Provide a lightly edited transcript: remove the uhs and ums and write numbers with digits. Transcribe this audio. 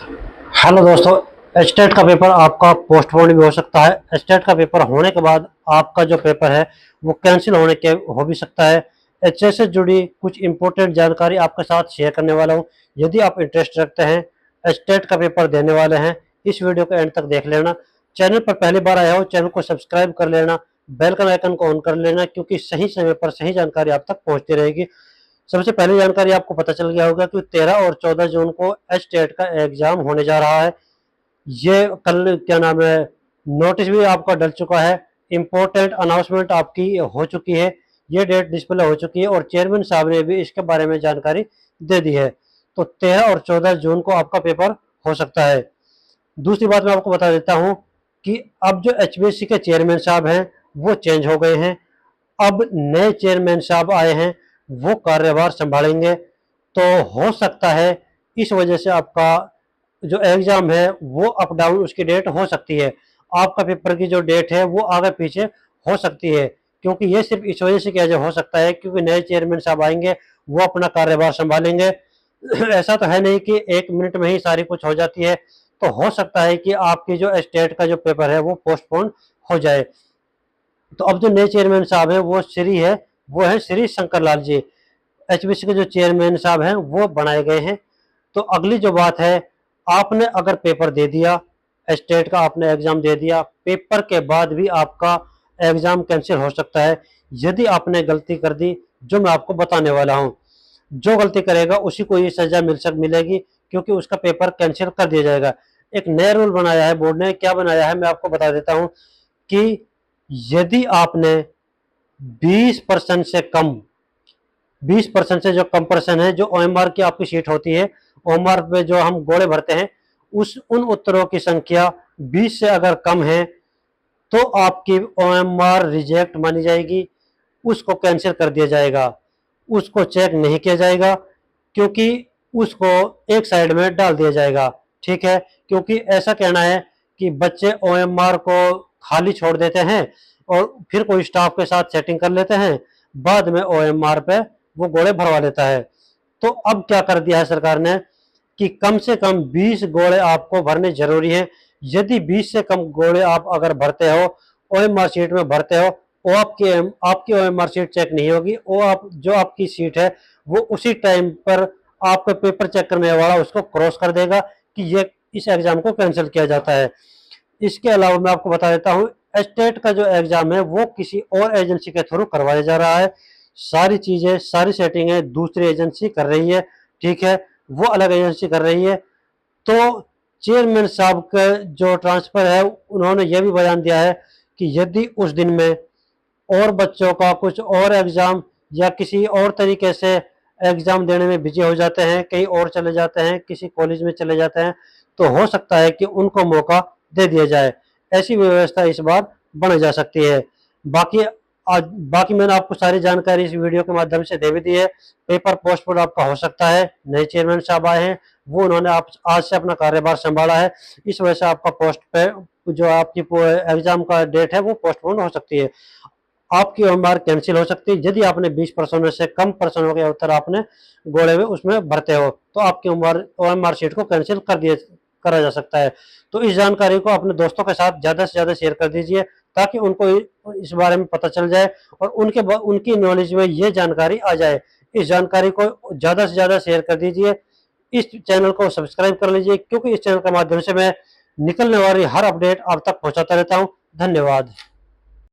Hello दोस्तों, HTET का paper आपका पोस्टपोन भी हो सकता है। एचटेट का पेपर होने के बाद आपका जो पेपर है वो कैंसिल हो भी सकता है। एचएस से जुड़ी कुछ इंपॉर्टेंट जानकारी आपके साथ शेयर करने वाला हूँ। यदि आप इंटरेस्ट रखते हैं, एचटेट का पेपर देने वाले हैं, इस वीडियो को एंड तक देख लेना। चैनल पर पहली बार आया हो, चैनल को सब्सक्राइब कर लेना, बेल का आइकन को ऑन कर लेना, क्योंकि सही समय पर सही जानकारी आप तक पहुँचती रहेगी। सबसे पहली जानकारी आपको पता चल गया होगा कि 13 और 14 जून को एचटेट का एग्जाम होने जा रहा है। ये कल क्या नाम है, नोटिस भी आपका डल चुका है, इम्पोर्टेंट अनाउंसमेंट आपकी हो चुकी है, ये डेट डिस्प्ले हो चुकी है और चेयरमैन साहब ने भी इसके बारे में जानकारी दे दी है। तो 13 और 14 जून को आपका पेपर हो सकता है। दूसरी बात मैं आपको बता देता हूँ कि अब जो एचबीएससी के चेयरमैन साहब हैं वो चेंज हो गए हैं। अब नए चेयरमैन साहब आए हैं, वो कार्यभार संभालेंगे। तो हो सकता है इस वजह से आपका जो एग्जाम है वो अप डाउन उसकी डेट हो सकती है। आपका पेपर की जो डेट है वो आगे पीछे हो सकती है, क्योंकि ये सिर्फ इस वजह से किया हो सकता है क्योंकि नए चेयरमैन साहब आएंगे, वो अपना कार्यभार संभालेंगे। ऐसा तो है नहीं कि 1 मिनट में ही सारी कुछ हो जाती है। तो हो सकता है कि आपकी जो स्टेट का जो पेपर है वो पोस्टपोन हो जाए। तो अब जो नए चेयरमैन साहब हैं वो है श्री शंकर लाल जी। एचबीसी के जो चेयरमैन साहब हैं वो बनाए गए हैं। तो अगली जो बात है, आपने अगर पेपर दे दिया, स्टेट का आपने एग्जाम दे दिया, पेपर के बाद भी आपका एग्जाम कैंसिल हो सकता है यदि आपने गलती कर दी, जो मैं आपको बताने वाला हूँ। जो गलती करेगा उसी को ये सजा मिलेगी, क्योंकि उसका पेपर कैंसिल कर दिया जाएगा। एक नया रूल बनाया है बोर्ड ने, क्या बनाया है मैं आपको बता देता हूँ कि यदि आपने 20% से कम 20% से जो कम पर्सन है, जो ओएमआर की आपकी सीट होती है, ओएमआर पे जो हम गोले भरते हैं, उन उत्तरों की संख्या 20 से अगर कम है तो आपकी ओएमआर रिजेक्ट मानी जाएगी, उसको कैंसिल कर दिया जाएगा, उसको चेक नहीं किया जाएगा, क्योंकि उसको एक साइड में डाल दिया जाएगा। ठीक है, क्योंकि ऐसा कहना है कि बच्चे ओएमआर को खाली छोड़ देते हैं और फिर कोई स्टाफ के साथ सेटिंग कर लेते हैं, बाद में ओएमआर पे वो गोले भरवा लेता है। तो अब क्या कर दिया है सरकार ने कि कम से कम 20 गोले आपको भरने जरूरी है। यदि 20 से कम गोले आप अगर भरते हो, ओएमआर सीट में भरते हो, वो आपकी ओएमआर सीट चेक नहीं होगी, वो आप जो आपकी सीट है वो उसी टाइम पर आपका पेपर चेक करने वाला उसको क्रॉस कर देगा कि ये इस एग्जाम को कैंसिल किया जाता है। इसके अलावा मैं आपको बता देता हूँ, स्टेट का जो एग्जाम है वो किसी और एजेंसी के थ्रू करवाया जा रहा है। सारी चीजें सारी सेटिंगें दूसरी एजेंसी कर रही है। ठीक है, वो अलग एजेंसी कर रही है। तो चेयरमैन साहब का जो ट्रांसफर है, उन्होंने यह भी बयान दिया है कि यदि उस दिन में और बच्चों का कुछ और एग्जाम या किसी और तरीके से एग्जाम देने में बिजी हो जाते हैं, कहीं और चले जाते हैं, किसी कॉलेज में चले जाते हैं, तो हो सकता है कि उनको मौका दे दिया जाए। ऐसी व्यवस्था इस बार बनाई जा सकती है। बाकी आज बाकी मैंने आपको सारी जानकारी इस वीडियो के माध्यम से दे भी दी है। पेपर पोस्टपोन आपका हो सकता है, नए चेयरमैन साहब आए हैं, वो उन्होंने आप आज से अपना कार्यभार संभाला है, इस वजह से आपका पोस्ट पे जो आपकी एग्जाम का डेट है वो पोस्टपोन हो सकती है। आपकी ओएमआर कैंसिल हो सकती है यदि आपने 20% से कम पर्सनों के उत्तर आपने गोले में उसमें भरते हो, तो आपकी ओएमआर शीट को कैंसिल करा जा सकता है। तो इस जानकारी को अपने दोस्तों के साथ ज़्यादा से ज़्यादा शेयर कर दीजिए, ताकि उनको इस बारे में पता चल जाए और उनकी नॉलेज में ये जानकारी आ जाए। इस जानकारी को ज़्यादा से ज़्यादा शेयर कर दीजिए। इस चैनल को सब्सक्राइब कर लीजिए, क्योंकि इस चैनल के माध्यम से मैं निकलने वाली हर अपडेट आप तक पहुंचाता रहता हूं। धन्यवाद।